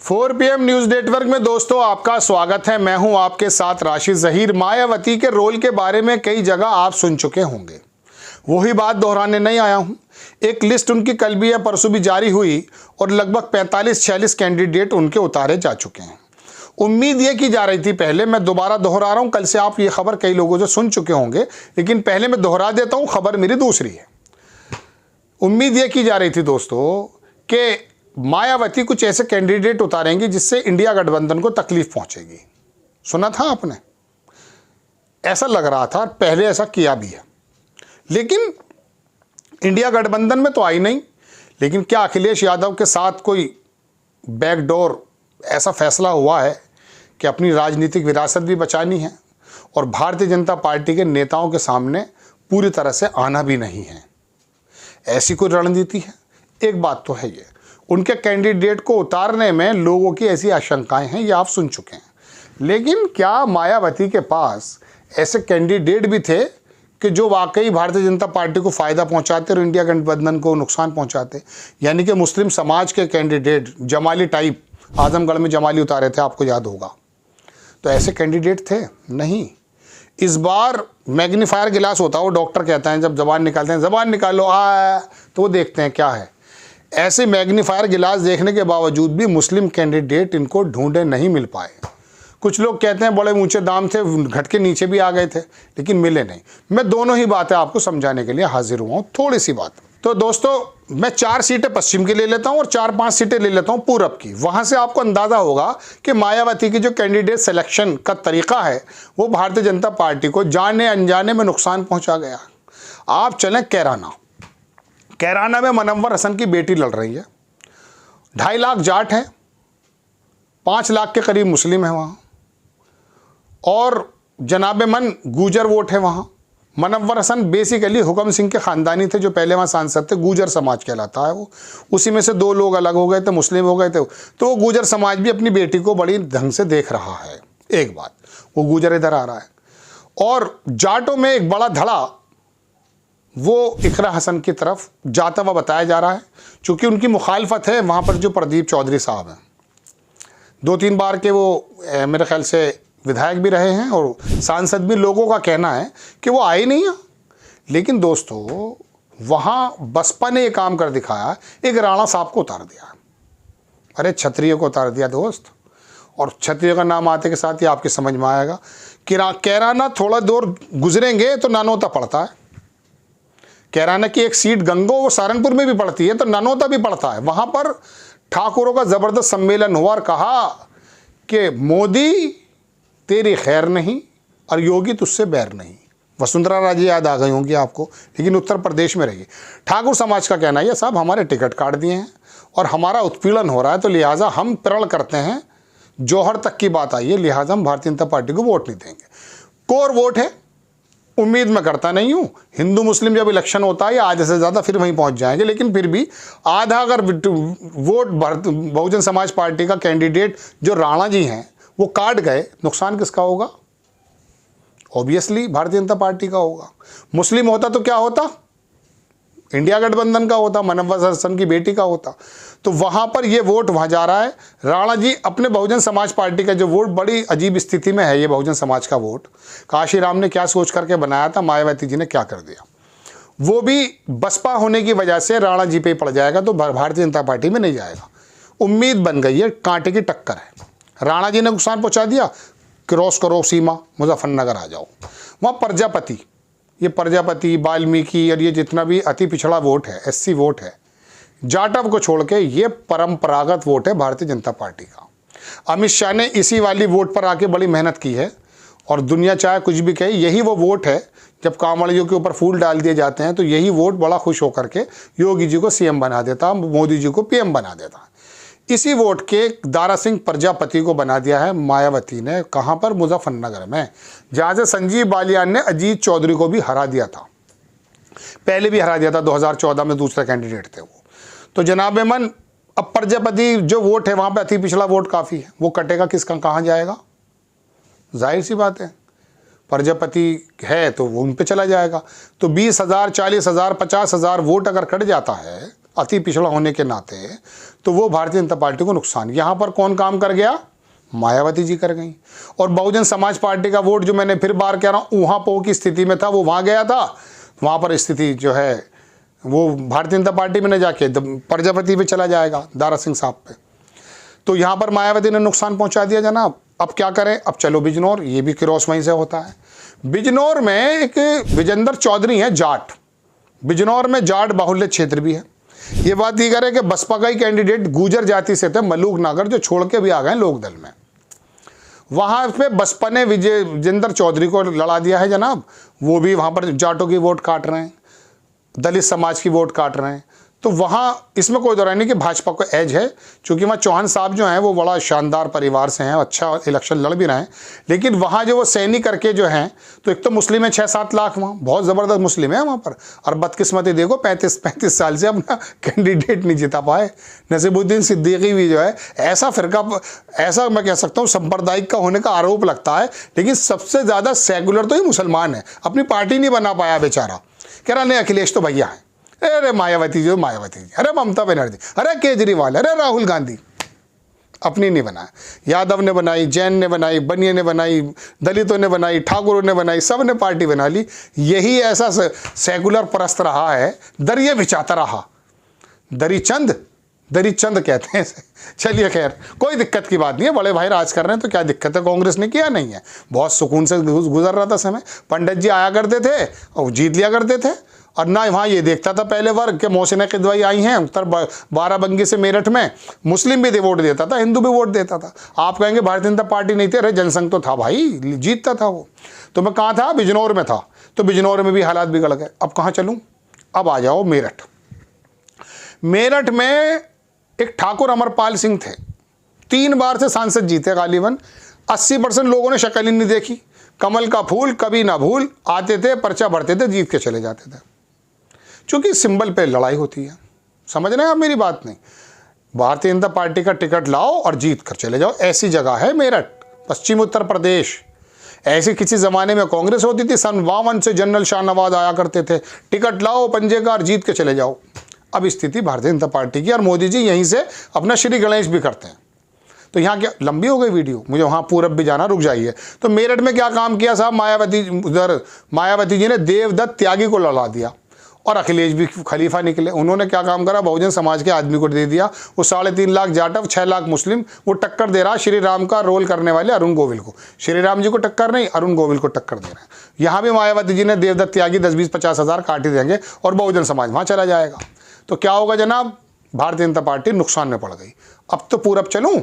4 PM news network में दोस्तों आपका स्वागत है। मैं हूं आपके साथ राशिद जहीर। मायावती के रोल के बारे में कई जगह आप सुन चुके होंगे, वही बात दोहराने नहीं आया हूं। एक लिस्ट उनकी कल भी या परसों भी जारी हुई और लगभग 45-46 कैंडिडेट उनके उतारे जा चुके हैं। उम्मीद ये की जा रही थी, पहले मैं दोबारा दोहरा रहा हूं, कल से आप ये खबर कई लोगों से सुन चुके होंगे, लेकिन पहले मैं दोहरा देता हूं, खबर मेरी दूसरी है। उम्मीद ये की जा रही थी दोस्तों कि मायावती कुछ ऐसे कैंडिडेट उतारेंगी जिससे इंडिया गठबंधन को तकलीफ पहुंचेगी। सुना था आपने, ऐसा लग रहा था, पहले ऐसा किया भी है, लेकिन इंडिया गठबंधन में तो आई नहीं। लेकिन क्या अखिलेश यादव के साथ कोई बैकडोर ऐसा फैसला हुआ है कि अपनी राजनीतिक विरासत भी बचानी है और भारतीय जनता पार्टी के नेताओं के सामने पूरी तरह से आना भी नहीं है, ऐसी कोई रणनीति है? एक बात तो है, ये उनके कैंडिडेट को उतारने में लोगों की ऐसी आशंकाएं हैं, ये आप सुन चुके हैं। लेकिन क्या मायावती के पास ऐसे कैंडिडेट भी थे कि जो वाकई भारतीय जनता पार्टी को फ़ायदा पहुंचाते और इंडिया गठबंधन को नुकसान पहुंचाते? यानी कि मुस्लिम समाज के कैंडिडेट, जमाली टाइप, आजमगढ़ में जमाली उतारे थे, आपको याद होगा। तो ऐसे कैंडिडेट थे नहीं। इस बार मैग्नीफायर गिलास होता है, वो डॉक्टर कहता है जब जबान निकालते हैं, जबान निकालो तो वो देखते हैं क्या है। ऐसे मैग्नीफायर गिलास देखने के बावजूद भी मुस्लिम कैंडिडेट इनको ढूंढे नहीं मिल पाए। कुछ लोग कहते हैं बड़े ऊंचे दाम थे, घट के नीचे भी आ गए थे, लेकिन मिले नहीं। मैं दोनों ही बातें आपको समझाने के लिए हाजिर हुआ हूँ। थोड़ी सी बात तो दोस्तों, मैं 4 सीटें पश्चिम की ले लेता हूँ और 4-5 सीटें ले लेता हूँ पूरब की। वहाँ से आपको अंदाज़ा होगा कि मायावती की जो कैंडिडेट सिलेक्शन का तरीका है वो भारतीय जनता पार्टी को जाने अनजाने में नुकसान पहुँचा गया। आप चलें कैराना में मनव्वर हसन की बेटी लड़ रही है। 2.5 लाख जाट हैं, 5 लाख के करीब मुस्लिम हैं वहाँ, और जनाबे मन गुजर वोट है वहाँ। मनव्वर हसन बेसिकली हुकम सिंह के ख़ानदानी थे, जो पहले वहाँ सांसद थे। गुजर समाज कहलाता है वो। उसी में से 2 लोग अलग हो गए थे, मुस्लिम हो गए थे। तो वो गुजर समाज भी अपनी बेटी को बड़ी ढंग से देख रहा है। एक बात, वो गुजर इधर आ रहा है। और जाटों में एक बड़ा धड़ा वो इकरा हसन की तरफ जाता हुआ बताया जा रहा है, चूँकि उनकी मुखालफत है वहाँ पर जो प्रदीप चौधरी साहब हैं। 2-3 बार के वो मेरे ख्याल से विधायक भी रहे हैं और सांसद भी। लोगों का कहना है कि वो आए नहीं हैं। लेकिन दोस्तों, वहाँ बसपा ने ये काम कर दिखाया, एक राणा साहब को उतार दिया। अरे क्षत्रिय को उतार दिया दोस्त, और क्षत्रिय का नाम आते के साथ ही आपके समझ में आएगा कि कैराना थोड़ा दूर गुजरेंगे तो नानोता पड़ता है। कैराना की एक सीट गंगो वो सारंगपुर में भी पड़ती है, तो नानोता भी पड़ता है। वहाँ पर ठाकुरों का ज़बरदस्त सम्मेलन हुआ और कहा कि मोदी तेरी खैर नहीं और योगी तुझसे बैर नहीं। वसुंधरा राजे याद आ गई होंगी आपको, लेकिन उत्तर प्रदेश में रही। ठाकुर समाज का कहना है साहब हमारे टिकट काट दिए हैं और हमारा उत्पीड़न हो रहा है, तो लिहाजा हम प्रण करते हैं, जौहर तक की बात आई है, लिहाजा हम भारतीय जनता पार्टी को वोट नहीं देंगे। कोर वोट है, उम्मीद मैं करता नहीं हूँ। हिंदू मुस्लिम जब इलेक्शन होता है आधे से ज़्यादा फिर वहीं पहुँच जाएंगे, लेकिन फिर भी आधा अगर वोट बहुजन समाज पार्टी का कैंडिडेट जो राणा जी हैं वो काट गए, नुकसान किसका होगा? ऑब्वियसली भारतीय जनता पार्टी का होगा। मुस्लिम होता तो क्या होता? इंडिया गठबंधन का होता, मनव्वर हसन की बेटी का होता। तो वहाँ पर ये वोट वहाँ जा रहा है। राणा जी अपने बहुजन समाज पार्टी का जो वोट, बड़ी अजीब स्थिति में है ये बहुजन समाज का वोट। काशीराम ने क्या सोच करके बनाया था, मायावती जी ने क्या कर दिया। वो भी बसपा होने की वजह से राणा जी पे ही पड़ जाएगा, तो भारतीय जनता पार्टी में नहीं जाएगा। उम्मीद बन गई है, कांटे की टक्कर है। राणा जी ने नुकसान पहुँचा दिया, क्रॉस करो सीमा, मुजफ्फरनगर आ जाओ। वहाँ प्रजापति, ये प्रजापति, वाल्मीकि और ये जितना भी अति पिछड़ा वोट है, SC वोट है, जाटव को छोड़ के ये परंपरागत वोट है भारतीय जनता पार्टी का। अमित शाह ने इसी वाली वोट पर आके बड़ी मेहनत की है, और दुनिया चाहे कुछ भी कहे, यही वो वोट है। जब कांवड़ियों के ऊपर फूल डाल दिए जाते हैं तो यही वोट बड़ा खुश होकर के योगी जी को CM बना देता, मोदी जी को PM बना देता। इसी वोट के दारा सिंह प्रजापति को बना दिया है मायावती ने। कहाँ पर? मुजफ्फरनगर में, जहाँ से संजीव बालियान ने अजीत चौधरी को भी हरा दिया था। पहले भी हरा दिया था, 2014 में दूसरे कैंडिडेट थे वो। तो जनाबे मन, अब प्रजापति जो वोट है वहाँ पे अति पिछड़ा वोट काफ़ी है, वो कटेगा किसका, कहाँ जाएगा? जाहिर सी बात है, प्रजापति है तो वो उन पे चला जाएगा। तो 20,000, 40,000, 50,000 वोट अगर कट जाता है अति पिछड़ा होने के नाते, तो वो भारतीय जनता पार्टी को नुकसान। यहाँ पर कौन काम कर गया? मायावती जी कर गई। और बहुजन समाज पार्टी का वोट जो मैंने फिर बार कह रहा हूँ ऊहा पोह की स्थिति में था, वो वहाँ गया था, वहाँ पर स्थिति जो है वो भारतीय जनता पार्टी में न जाके प्रजापति पे चला जाएगा, दारा सिंह साहब पे। तो यहाँ पर मायावती ने नुकसान पहुँचा दिया जनाब। अब क्या करें? अब चलो बिजनौर, ये भी क्रॉस वहीं से होता है। बिजनौर में एक विजेंद्र चौधरी है जाट, बिजनौर में जाट बाहुल्य क्षेत्र भी है। ये बात दीगर है कि बसपा का ही कैंडिडेट गुर्जर जाति से थे, मलूक नागर, जो छोड़ के भी आ गए लोकदल में। वहाँ पे बसपा ने विजेंद्र चौधरी को लड़ा दिया है जनाब। वो भी वहाँ पर जाटों की वोट काट रहे हैं, दलित समाज की वोट काट रहे हैं। तो वहाँ इसमें कोई दौरान नहीं कि भाजपा को एज है, क्योंकि वहाँ चौहान साहब जो हैं वो बड़ा शानदार परिवार से हैं, अच्छा इलेक्शन लड़ भी रहे हैं। लेकिन वहाँ जो वो सैनी करके जो हैं, तो एक तो मुस्लिम है 6-7 लाख, वहाँ बहुत ज़बरदस्त मुस्लिम है वहाँ पर। और बदकिस्मती देखो 35 साल से अपना कैंडिडेट नहीं जिता पाए। नसीबुद्दीन सिद्दीकी भी जो है ऐसा फिरका, ऐसा मैं कह सकता हूँ सांप्रदायिक का होने का आरोप लगता है, लेकिन सबसे ज़्यादा सेकुलर तो ही मुसलमान है। अपनी पार्टी नहीं बना पाया बेचारा, कह रहा नहीं अखिलेश तो भैया है, अरे मायावती जी, मायावती जी, अरे ममता बनर्जी, अरे केजरीवाल, अरे राहुल गांधी। अपनी नहीं बनाया, यादव ने बनाई, जैन ने बनाई, बनिया ने बनाई, दलितों ने बनाई, ठाकुरों ने बनाई, सब ने पार्टी बना ली। यही ऐसा सेकुलर परस्त रहा है, दरिये बिछाता रहा। दरी चंद कहते हैं। चलिए खैर, कोई दिक्कत की बात नहीं है, बड़े भाई राज कर रहे हैं तो क्या दिक्कत है? कांग्रेस ने किया नहीं है, बहुत सुकून से गुजर रहा था समय। पंडित जी आया करते थे और जीत लिया करते थे। और ना वहाँ ये देखता था पहले वर्ग के मोहसिना किदवाई आई हैं उत्तर बाराबंकी से मेरठ में, मुस्लिम भी वोट देता था, हिंदू भी वोट देता था। आप कहेंगे भारतीय जनता पार्टी नहीं थी, अरे जनसंघ तो था भाई, जीतता था वो। तो मैं कहाँ था? बिजनौर में था। तो बिजनौर में भी हालात बिगड़ गए। अब कहाँ चलूँ? अब आ जाओ मेरठ। मेरठ में एक ठाकुर अमरपाल सिंह थे, 3 बार से सांसद जीते गालिबन। 80% लोगों ने शक्ल ही नहीं देखी। कमल का फूल कभी ना भूल, आते थे, पर्चा भरते थे, जीत के चले जाते थे। क्योंकि सिंबल पे लड़ाई होती है, समझ रहे हैं आप मेरी बात? नहीं, भारतीय जनता पार्टी का टिकट लाओ और जीत कर चले जाओ। ऐसी जगह है मेरठ, पश्चिम उत्तर प्रदेश। ऐसी किसी ज़माने में कांग्रेस होती थी, सन 52 से जनरल शाहनवाज आया करते थे, टिकट लाओ पंजे का और जीत के चले जाओ। अब स्थिति भारतीय जनता पार्टी की, और मोदी जी यहीं से अपना श्री गणेश भी करते हैं। तो यहाँ क्या लंबी हो गई वीडियो, मुझे वहाँ पूरब भी जाना, रुक जाइए। तो मेरठ में क्या काम किया साहब? मायावती जी ने देवदत्त त्यागी को लड़ा दिया और अखिलेश भी खलीफा निकले। उन्होंने क्या काम करा? बहुजन समाज के आदमी को दे दिया। वो 3.5 लाख जाटव, 6 लाख मुस्लिम, वो टक्कर दे रहा श्री राम का रोल करने वाले अरुण गोविल को। श्री राम जी को टक्कर नहीं, अरुण गोविल को टक्कर दे रहे हैं। यहाँ भी मायावती जी ने देवदत्त त्यागी 10-20-50 हज़ार काट ही देंगे और बहुजन समाज वहाँ चला जाएगा। तो क्या होगा जनाब? भारतीय जनता पार्टी नुकसान में पड़ गई। अब तो पूरब चलूँ,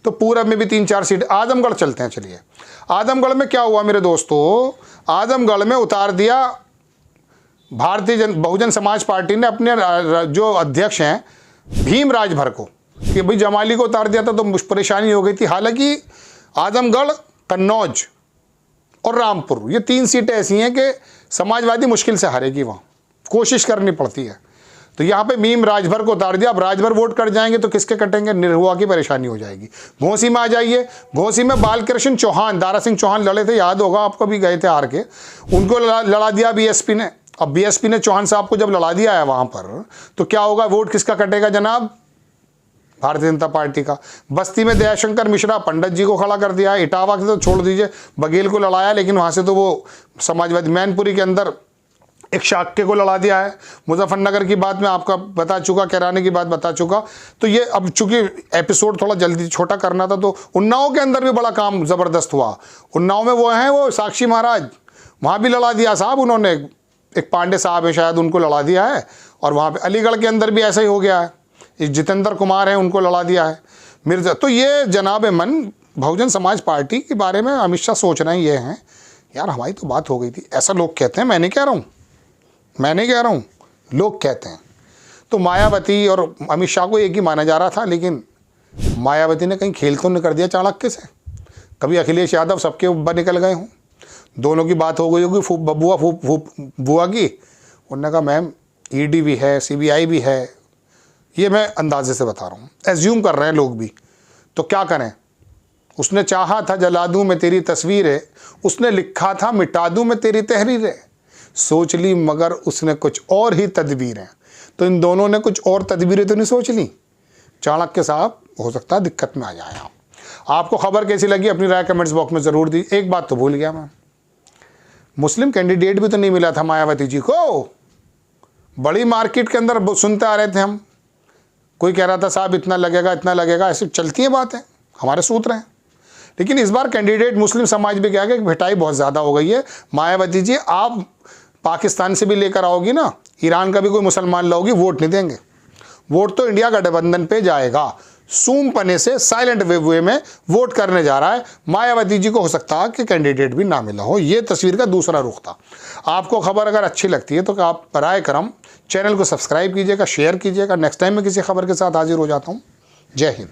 तो पूरब में भी 3-4 सीट। आजमगढ़ चलते हैं, चलिए। आजमगढ़ में क्या हुआ मेरे दोस्तों? आजमगढ़ में उतार दिया बहुजन समाज पार्टी ने अपने जो अध्यक्ष हैं भीम राजभर को, कि भाई जमाली को उतार दिया था तो परेशानी हो गई थी। हालांकि आजमगढ़, कन्नौज और रामपुर, ये 3 सीटें ऐसी हैं कि समाजवादी मुश्किल से हारेगी, वहाँ कोशिश करनी पड़ती है। तो यहाँ पे भीम राजभर को उतार दिया। अब राजभर वोट कट जाएंगे तो किसके कटेंगे? निरहुआ की परेशानी हो जाएगी। घोसी में आ जाइए। घोसी में बालकृष्ण चौहान, दारा सिंह चौहान लड़े थे, याद होगा आपको, भी गए थे हार के, उनको लड़ा दिया बीएसपी ने। अब बीएसपी ने चौहान साहब को जब लड़ा दिया है वहाँ पर, तो क्या होगा? वोट किसका कटेगा जनाब? भारतीय जनता पार्टी का। बस्ती में दयाशंकर मिश्रा, पंडित जी को खड़ा कर दिया है। इटावा के तो छोड़ दीजिए, बघेल को लड़ाया, लेकिन वहाँ से तो वो समाजवादी। मैनपुरी के अंदर एक शाक्य को लड़ा दिया है। मुजफ्फरनगर की बात मैं आपका बता चुका, कैराने की बात बता चुका। तो ये अब चूंकि एपिसोड थोड़ा जल्दी छोटा करना था, तो उन्नाव के अंदर भी बड़ा काम ज़बरदस्त हुआ। उन्नाव में वो हैं, वो साक्षी महाराज, वहाँ भी लड़ा दिया साहब उन्होंने। एक पांडे साहब है शायद, उनको लड़ा दिया है। और वहाँ पे अलीगढ़ के अंदर भी ऐसा ही हो गया है, एक जितेंद्र कुमार हैं, उनको लड़ा दिया है मिर्जा। तो ये जनाब मन बहुजन समाज पार्टी के बारे में अमित शाह सोच रहे हैं, ये हैं यार हमारी तो बात हो गई थी, ऐसा लोग कहते हैं। मैं नहीं कह रहा हूँ, लोग कहते हैं। तो मायावती और अमित शाह को एक ही माना जा रहा था, लेकिन मायावती ने कहीं खेल तो नहीं कर दिया चाणक्य से? कभी अखिलेश यादव सबके ऊपर निकल गए हों, दोनों की बात हो गई होगी, बुआ की। उन्होंने कहा मैम ईडी भी है, सीबीआई भी है, ये मैं अंदाजे से बता रहा हूँ, एज्यूम कर रहे हैं लोग भी। तो क्या करें? उसने चाहा था जला दूँ मैं तेरी तस्वीरें, उसने लिखा था मिटा दूँ मैं तेरी तहरीरें, सोच ली मगर उसने कुछ और ही तदबीरें। तो इन दोनों ने कुछ और तदबीरें तो नहीं सोच ली? चाणक्य साहब हो सकता है दिक्कत में आ जाए आप। आपको खबर कैसी लगी अपनी राय कमेंट्स बॉक्स में ज़रूर दी। एक बात तो भूल गया मैं, मुस्लिम कैंडिडेट भी तो नहीं मिला था मायावती जी को। बड़ी मार्केट के अंदर सुनते आ रहे थे हम, कोई कह रहा था साहब इतना लगेगा, ऐसे चलती है बातें, हमारे सूत्र हैं। लेकिन इस बार कैंडिडेट मुस्लिम समाज भी क्या कि भिटाई बहुत ज़्यादा हो गई है। मायावती जी आप पाकिस्तान से भी लेकर आओगी ना, ईरान का भी कोई मुसलमान लाओगी, वोट नहीं देंगे। वोट तो इंडिया गठबंधन पे जाएगा। सूम पने से साइलेंट वे में वोट करने जा रहा है। मायावती जी को हो सकता है कि कैंडिडेट भी ना मिला हो। ये तस्वीर का दूसरा रुख था। आपको खबर अगर अच्छी लगती है तो आप बराए करम चैनल को सब्सक्राइब कीजिएगा, शेयर कीजिएगा। नेक्स्ट टाइम मैं किसी खबर के साथ हाजिर हो जाता हूँ। जय हिंद।